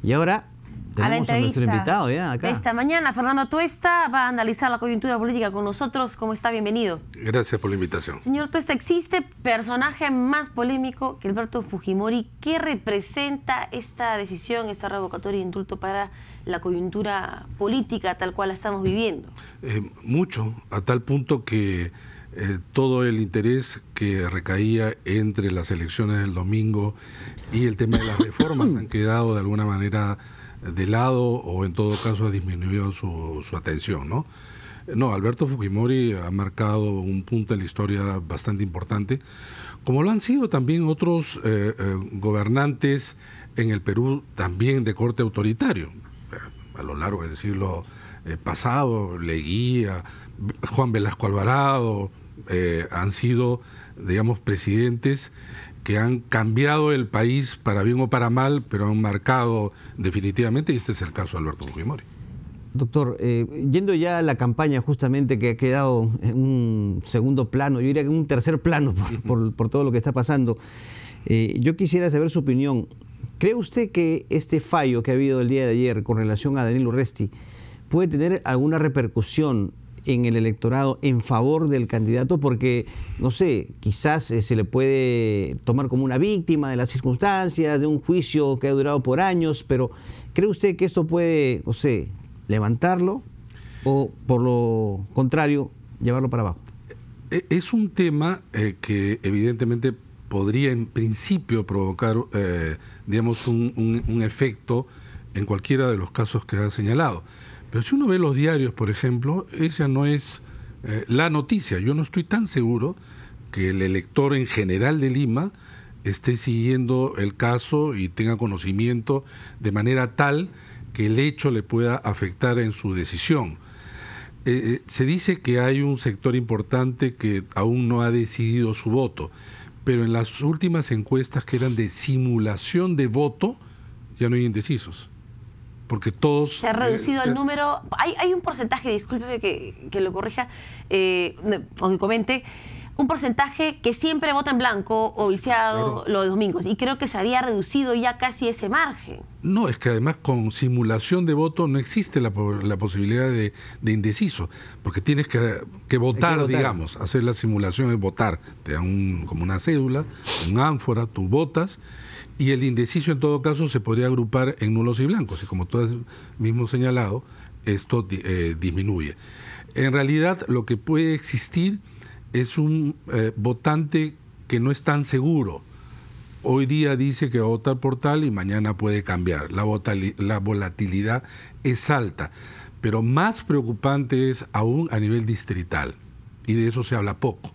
Y ahora a la tenemos a nuestro invitado ya acá. Esta mañana, Fernando Tuesta va a analizar la coyuntura política con nosotros. ¿Cómo está? Bienvenido. Gracias por la invitación. Señor Tuesta, ¿existe personaje más polémico que Alberto Fujimori? ¿Qué representa esta decisión, esta revocatoria de indulto para la coyuntura política tal cual la estamos viviendo? Mucho, a tal punto que todo el interés que recaía entre las elecciones del domingo y el tema de las reformas han quedado de alguna manera de lado, o en todo caso ha disminuido su atención, ¿no? No, Alberto Fujimori ha marcado un punto en la historia bastante importante, como lo han sido también otros gobernantes en el Perú, también de corte autoritario. A lo largo del siglo pasado, Leguía, Juan Velasco Alvarado, han sido, digamos, presidentes que han cambiado el país para bien o para mal, pero han marcado definitivamente, y este es el caso de Alberto Fujimori. Doctor, yendo ya a la campaña justamente que ha quedado en un segundo plano, yo diría que en un tercer plano por todo lo que está pasando, yo quisiera saber su opinión. ¿Cree usted que este fallo que ha habido el día de ayer con relación a Daniel Urresti puede tener alguna repercusión en el electorado en favor del candidato? Porque, no sé, quizás se le puede tomar como una víctima de las circunstancias, de un juicio que ha durado por años, pero ¿cree usted que esto puede, no sé, levantarlo o, por lo contrario, llevarlo para abajo? Es un tema que evidentemente podría en principio provocar, digamos, un efecto en cualquiera de los casos que ha señalado. Pero si uno ve los diarios, por ejemplo, esa no es la noticia. Yo no estoy tan seguro que el elector en general de Lima esté siguiendo el caso y tenga conocimiento de manera tal que el hecho le pueda afectar en su decisión. Se dice que hay un sector importante que aún no ha decidido su voto, pero en las últimas encuestas que eran de simulación de voto, ya no hay indecisos. Porque todos... Se ha reducido el número... Hay un porcentaje, discúlpeme que lo corrija, o que comente, un porcentaje que siempre vota en blanco o viciado los domingos, y creo que se había reducido ya casi ese margen. No, es que además con simulación de voto no existe la posibilidad de indeciso, porque tienes que votar, digamos, hacer la simulación de votar. Te dan como una cédula, un ánfora, tú votas, y el indeciso en todo caso se podría agrupar en nulos y blancos, y como tú has mismo señalado, esto disminuye. En realidad lo que puede existir es un votante que no es tan seguro. Hoy día dice que va a votar por tal y mañana puede cambiar. La volatilidad es alta, pero más preocupante es aún a nivel distrital, y de eso se habla poco.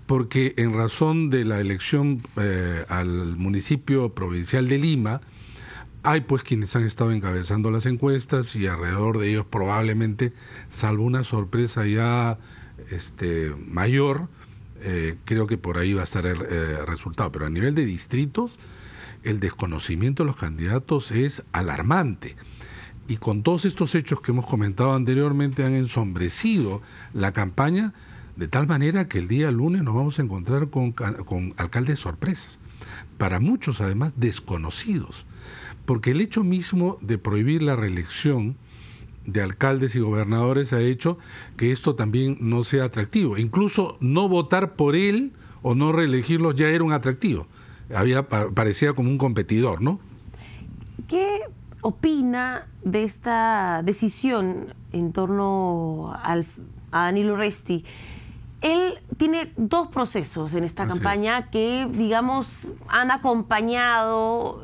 Porque en razón de la elección al municipio provincial de Lima, hay pues quienes han estado encabezando las encuestas, y alrededor de ellos probablemente, salvo una sorpresa ya mayor, creo que por ahí va a estar el resultado. Pero a nivel de distritos, el desconocimiento de los candidatos es alarmante. Y con todos estos hechos que hemos comentado anteriormente, han ensombrecido la campaña, de tal manera que el día lunes nos vamos a encontrar con alcaldes sorpresas, para muchos además desconocidos, porque el hecho mismo de prohibir la reelección de alcaldes y gobernadores ha hecho que esto también no sea atractivo. Incluso no votar por él o no reelegirlo ya era un atractivo. Parecía como un competidor, ¿no? ¿Qué opina de esta decisión en torno a Daniel Urresti? Él tiene dos procesos en esta campaña que, digamos, han acompañado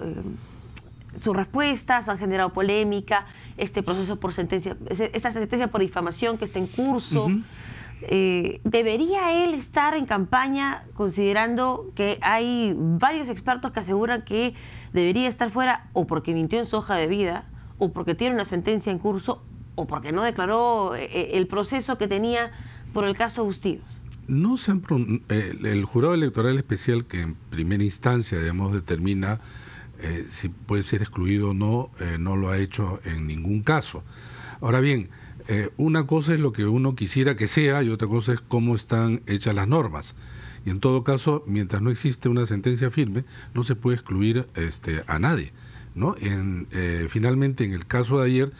sus respuestas, han generado polémica, este proceso por sentencia, esta sentencia por difamación que está en curso. ¿Debería él estar en campaña, considerando que hay varios expertos que aseguran que debería estar fuera, o porque mintió en su hoja de vida, o porque tiene una sentencia en curso, o porque no declaró el proceso que tenía por el caso Bustillos? No se han el jurado electoral especial, que en primera instancia, digamos, determina si puede ser excluido o no, no lo ha hecho en ningún caso. Ahora bien, una cosa es lo que uno quisiera que sea, y otra cosa es cómo están hechas las normas. Y en todo caso, mientras no existe una sentencia firme, no se puede excluir a nadie, ¿no? Finalmente, en el caso de ayer,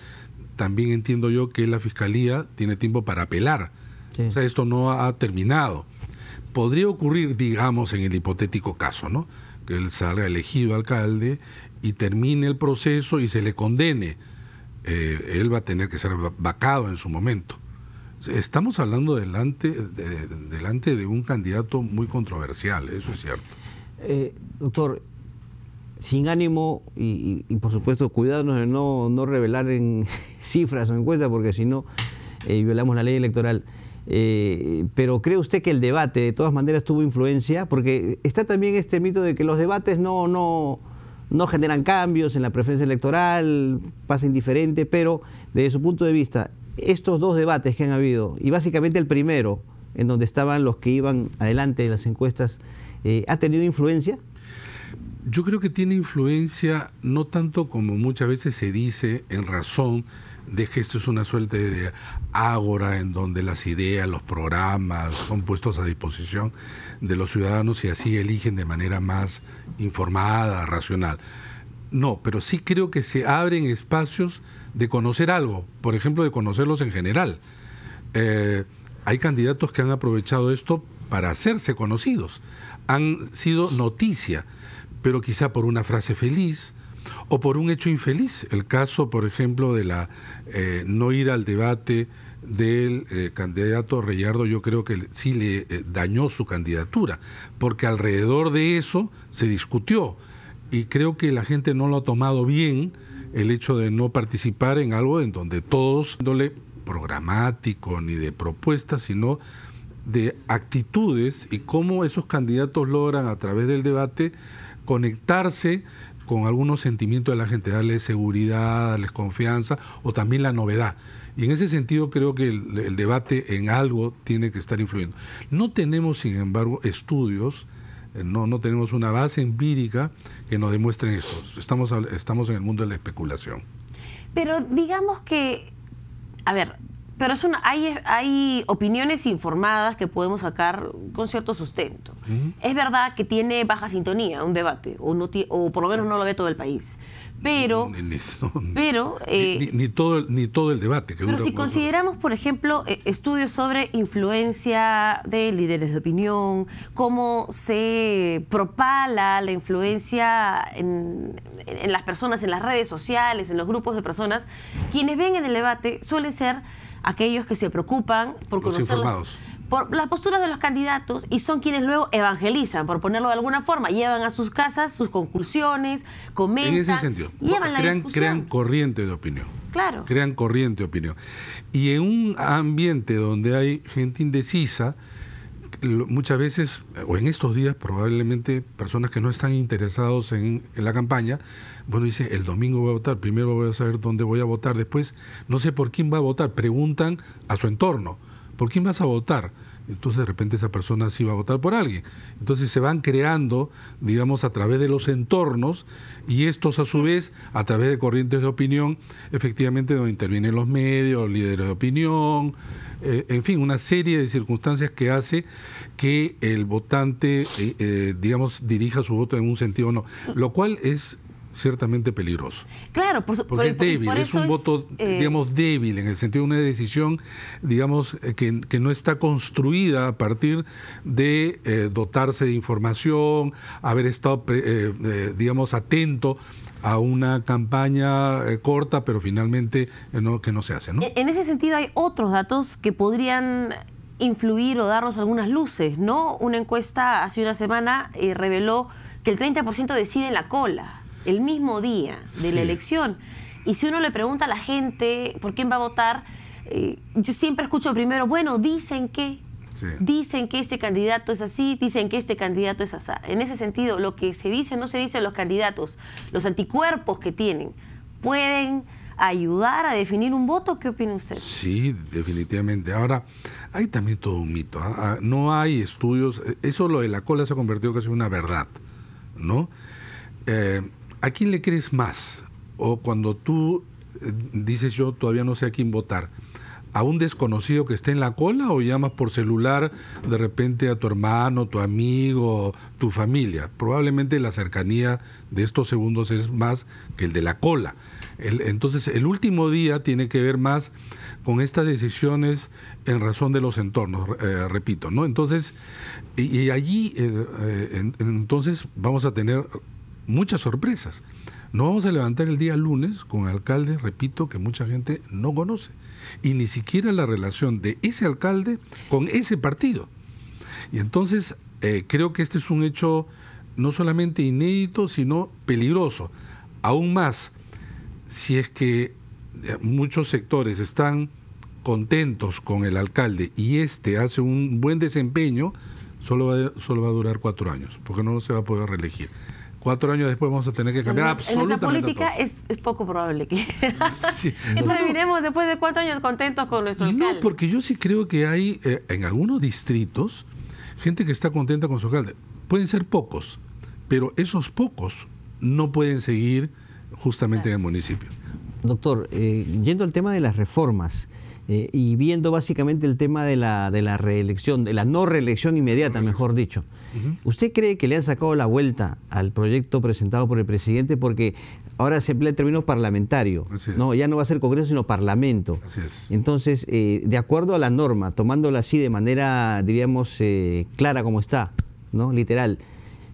también entiendo yo que la Fiscalía tiene tiempo para apelar. Sí. O sea, esto no ha terminado. Podría ocurrir, digamos, en el hipotético caso, ¿no?, que él salga elegido alcalde y termine el proceso y se le condene. Él va a tener que ser vacado en su momento. Estamos hablando delante de un candidato muy controversial, eso es cierto. Doctor, sin ánimo y por supuesto cuidarnos de no revelar en cifras o encuestas, porque si no violamos la ley electoral. Pero ¿cree usted que el debate de todas maneras tuvo influencia? Porque está también este mito de que los debates no generan cambios en la preferencia electoral, pasa indiferente, pero desde su punto de vista, estos dos debates que han habido, y básicamente el primero, en donde estaban los que iban adelante en las encuestas, ¿ha tenido influencia? Yo creo que tiene influencia, no tanto como muchas veces se dice, en razón de que esto es una suerte de ágora en donde las ideas, los programas son puestos a disposición de los ciudadanos y así eligen de manera más informada, racional. No, pero sí creo que se abren espacios de conocer algo, por ejemplo, de conocerlos en general. Hay candidatos que han aprovechado esto para hacerse conocidos. Han sido noticia, pero quizá por una frase feliz o por un hecho infeliz. El caso, por ejemplo, de no ir al debate del candidato Reyardo, yo creo que sí le dañó su candidatura, porque alrededor de eso se discutió y creo que la gente no lo ha tomado bien, el hecho de no participar en algo en donde todos, no le programático ni de propuestas, sino de actitudes y cómo esos candidatos logran a través del debate conectarse con algunos sentimientos de la gente, darles seguridad, darles confianza o también la novedad. Y en ese sentido creo que el debate en algo tiene que estar influyendo. No tenemos, sin embargo, estudios, no tenemos una base empírica que nos demuestren esto. Estamos en el mundo de la especulación. Pero digamos que, a ver, pero hay opiniones informadas que podemos sacar con cierto sustento. Es verdad que tiene baja sintonía un debate, o por lo menos no lo ve todo el país. Pero ni todo el debate. Pero si consideramos, por ejemplo, estudios sobre influencia de líderes de opinión, cómo se propala la influencia en las personas, en las redes sociales, en los grupos de personas, quienes ven en el debate suelen ser aquellos que se preocupan por conocer por las posturas de los candidatos y son quienes luego evangelizan, por ponerlo de alguna forma, llevan a sus casas sus conclusiones, comentan, en ese sentido, llevan la discusión. Crean corriente de opinión. Claro. Crean corriente de opinión. Y en un ambiente donde hay gente indecisa, muchas veces, o en estos días probablemente, personas que no están interesados en la campaña, bueno, dice, el domingo voy a votar, primero voy a saber dónde voy a votar, después no sé por quién va a votar, preguntan a su entorno, ¿por quién vas a votar? Entonces de repente esa persona sí va a votar por alguien. Entonces se van creando, digamos, a través de los entornos y estos a su vez, a través de corrientes de opinión, efectivamente donde intervienen los medios, líderes de opinión, en fin, una serie de circunstancias que hace que el votante, digamos, dirija su voto en un sentido o no, lo cual es ciertamente peligroso. Claro, porque es débil, es un voto, digamos, débil, en el sentido de una decisión, digamos, que no está construida a partir de dotarse de información, haber estado, digamos, atento a una campaña corta, pero finalmente que no se hace, ¿no? En ese sentido hay otros datos que podrían influir o darnos algunas luces, ¿no? Una encuesta hace una semana reveló que el 30% decide en la cola el mismo día de la elección. Y si uno le pregunta a la gente por quién va a votar, yo siempre escucho primero, bueno, dicen que este candidato es así, dicen que este candidato es así. En ese sentido, lo que se dice o no se dice de los candidatos, los anticuerpos que tienen, ¿pueden ayudar a definir un voto? ¿Qué opina usted? Sí, definitivamente. Ahora, hay también todo un mito. No hay estudios, eso lo de la cola se ha convertido casi en una verdad, ¿no? ¿A quién le crees más? O cuando tú dices yo todavía no sé a quién votar, a un desconocido que esté en la cola o llamas por celular de repente a tu hermano, tu amigo, tu familia? Probablemente la cercanía de estos segundos es más que el de la cola. Entonces, el último día tiene que ver más con estas decisiones en razón de los entornos, repito, ¿no? Entonces, y allí, entonces vamos a tener muchas sorpresas. Nos vamos a levantar el día lunes con alcaldes, repito, que mucha gente no conoce. Y ni siquiera la relación de ese alcalde con ese partido. Y entonces creo que este es un hecho no solamente inédito, sino peligroso. Aún más, si es que muchos sectores están contentos con el alcalde y este hace un buen desempeño, solo va a durar 4 años, porque no se va a poder reelegir. 4 años después vamos a tener que cambiar absolutamente. En esa política es poco probable que sí. terminemos después de 4 años contentos con nuestro alcalde. No, porque yo sí creo que hay en algunos distritos gente que está contenta con su alcalde. Pueden ser pocos, pero esos pocos no pueden seguir justamente en el municipio. Doctor, yendo al tema de las reformas y viendo básicamente el tema de la reelección, de la no reelección inmediata, mejor dicho, ¿usted cree que le han sacado la vuelta al proyecto presentado por el presidente? Porque ahora se emplea el término parlamentario, no, ya no va a ser Congreso sino Parlamento. Así es. Entonces, de acuerdo a la norma, tomándola así de manera, diríamos, clara como está, ¿no? Literal,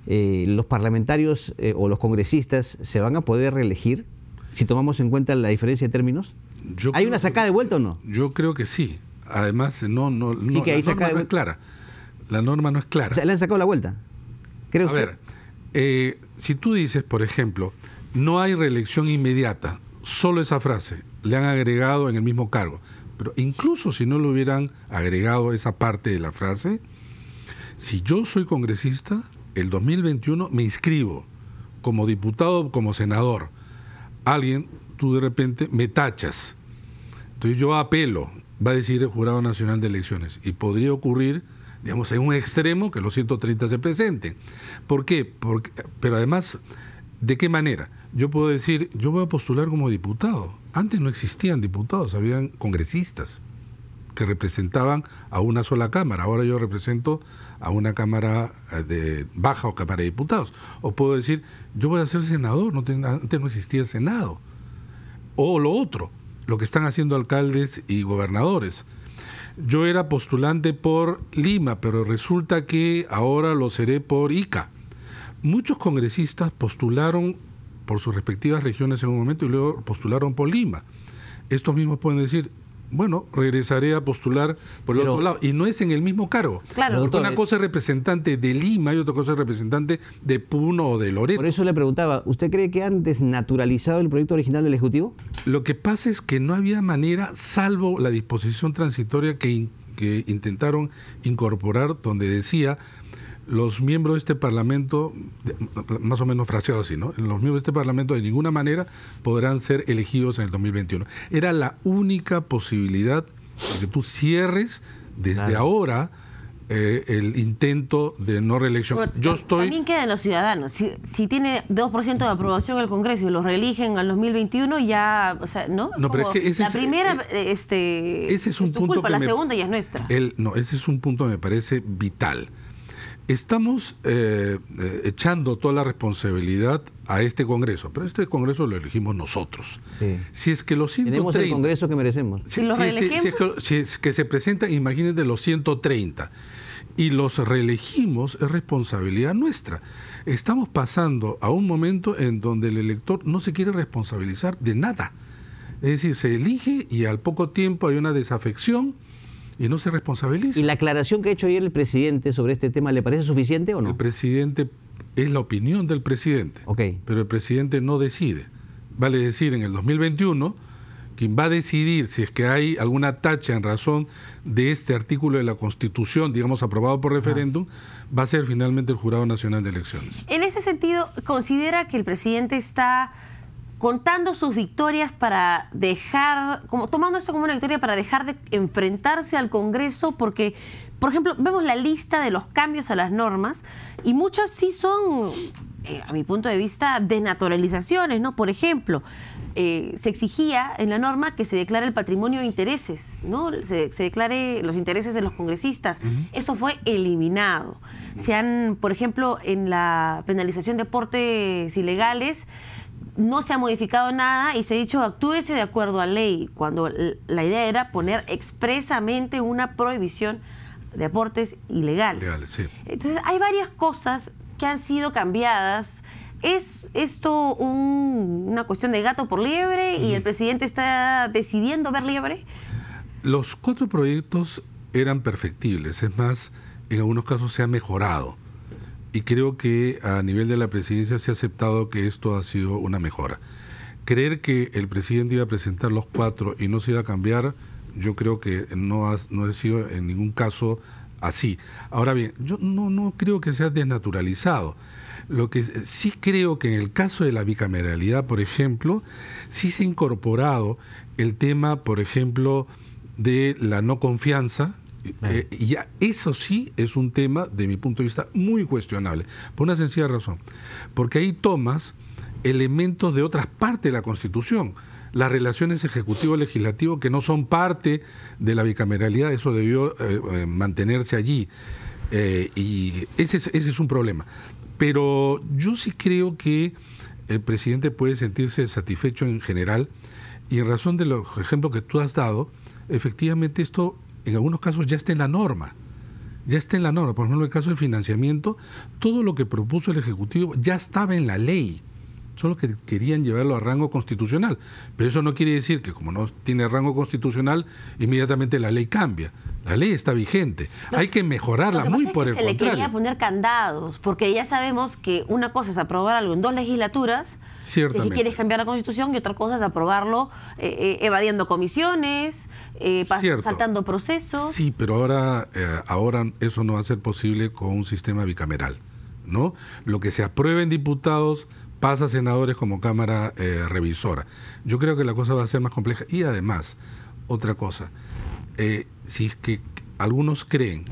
los parlamentarios o los congresistas se van a poder reelegir si tomamos en cuenta la diferencia de términos. ¿Hay una sacada de vuelta o no? Yo creo que sí. Además, sí que hay la norma no es clara. La norma no es clara. O sea, le han sacado la vuelta. ¿Cree usted? A ver, si tú dices, por ejemplo, no hay reelección inmediata, solo esa frase le han agregado en el mismo cargo. Pero incluso si no le hubieran agregado esa parte de la frase, si yo soy congresista, el 2021 me inscribo como diputado, como senador. Tú de repente me tachas. Entonces yo apelo, va a decir el Jurado Nacional de Elecciones, y podría ocurrir, digamos, en un extremo que los 130 se presenten. ¿Por qué? Pero además, ¿de qué manera? Yo puedo decir, yo voy a postular como diputado. Antes no existían diputados, habían congresistas que representaban a una sola cámara. Ahora yo represento a una cámara de baja o cámara de diputados. O puedo decir, yo voy a ser senador, antes no existía el Senado. O lo otro, lo que están haciendo alcaldes y gobernadores. Yo era postulante por Lima, pero resulta que ahora lo seré por Ica. Muchos congresistas postularon por sus respectivas regiones en un momento y luego postularon por Lima. Estos mismos pueden decir, bueno, regresaré a postular por el otro lado. Y no es en el mismo cargo. Claro, porque una cosa es representante de Lima y otra cosa es representante de Puno o de Loreto. Por eso le preguntaba, ¿usted cree que han desnaturalizado el proyecto original del Ejecutivo? Lo que pasa es que no había manera, salvo la disposición transitoria que intentaron incorporar, donde decía, los miembros de este Parlamento, más o menos fraseado así, ¿no? Los miembros de este Parlamento de ninguna manera podrán ser elegidos en el 2021. Era la única posibilidad de que tú cierres desde ahora el intento de no reelección. También queda en los ciudadanos. Si tiene 2% de aprobación el Congreso y lo reeligen al 2021, ya, o sea, ¿no? No, pero es que ese la primera ese es un tu culpa, la segunda ya es nuestra. Ese es un punto que me parece vital. Estamos echando toda la responsabilidad a este Congreso, pero este Congreso lo elegimos nosotros. Sí. Si es que los 130... Tenemos el Congreso que merecemos. Si es que se presentan, imagínense los 130, y los reelegimos, es responsabilidad nuestra. Estamos pasando a un momento en donde el elector no se quiere responsabilizar de nada. Es decir, se elige y al poco tiempo hay una desafección y no se responsabiliza. ¿Y la aclaración que ha hecho ayer el presidente sobre este tema le parece suficiente o no? El presidente, es la opinión del presidente, pero el presidente no decide. Vale decir, en el 2021, quien va a decidir si es que hay alguna tacha en razón de este artículo de la Constitución, digamos, aprobado por referéndum, va a ser finalmente el Jurado Nacional de Elecciones. En ese sentido, ¿considera que el presidente está contando sus victorias para tomando esto como una victoria para dejar de enfrentarse al Congreso? Porque, por ejemplo, vemos la lista de los cambios a las normas y muchas sí son, a mi punto de vista, desnaturalizaciones, ¿no? Por ejemplo, se exigía en la norma que se declare el patrimonio de intereses, ¿no? Se declare los intereses de los congresistas. Eso fue eliminado. Se han, por ejemplo, en la penalización de aportes ilegales, no se ha modificado nada y se ha dicho actúese de acuerdo a ley, cuando la idea era poner expresamente una prohibición de aportes ilegales. Sí. Entonces, hay varias cosas que han sido cambiadas. ¿Es esto una cuestión de gato por liebre y el presidente está decidiendo ver liebre? Los 4 proyectos eran perfectibles, es más, en algunos casos se ha mejorado. Y creo que a nivel de la presidencia se ha aceptado que esto ha sido una mejora. Creer que el presidente iba a presentar los 4 y no se iba a cambiar, yo creo que no ha sido en ningún caso así. Ahora bien, yo no creo que sea desnaturalizado. Lo que sí creo que en el caso de la bicameralidad, por ejemplo, sí se ha incorporado el tema, por ejemplo, de la no confianza. Y ya eso sí es un tema, de mi punto de vista, muy cuestionable, por una sencilla razón, porque ahí tomas elementos de otras partes de la Constitución, las relaciones ejecutivo-legislativo que no son parte de la bicameralidad, eso debió mantenerse allí, y ese es un problema. Pero yo sí creo que el presidente puede sentirse satisfecho en general, y en razón de los ejemplos que tú has dado, efectivamente esto en algunos casos ya está en la norma. Ya está en la norma. Por ejemplo, en el caso del financiamiento, todo lo que propuso el Ejecutivo ya estaba en la ley. Solo que querían llevarlo a rango constitucional. Pero eso no quiere decir que como no tiene rango constitucional, inmediatamente la ley cambia. La ley está vigente. Hay que mejorarla, muy por el contrario. Se le quería poner candados, porque ya sabemos que una cosa es aprobar algo en 2 legislaturas, si es que quieres cambiar la Constitución, y otra cosa es aprobarlo evadiendo comisiones, saltando procesos. Sí, pero ahora eso no va a ser posible con un sistema bicameral, ¿no? Lo que se aprueba en diputados pasa a senadores como Cámara Revisora. Yo creo que la cosa va a ser más compleja. Y además, otra cosa, si es que algunos creen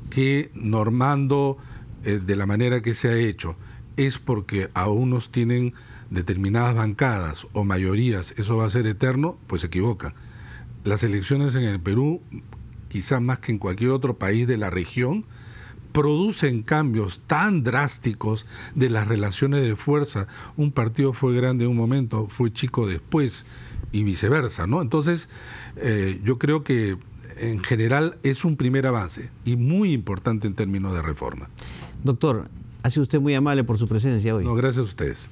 que normando de la manera que se ha hecho es porque a unos tienen determinadas bancadas o mayorías, eso va a ser eterno, pues se equivocan. Las elecciones en el Perú, quizá más que en cualquier otro país de la región, producen cambios tan drásticos de las relaciones de fuerza. Un partido fue grande en un momento, fue chico después, y viceversa, ¿no? Entonces, yo creo que en general es un primer avance y muy importante en términos de reforma. Doctor, ha sido usted muy amable por su presencia hoy. No, gracias a ustedes.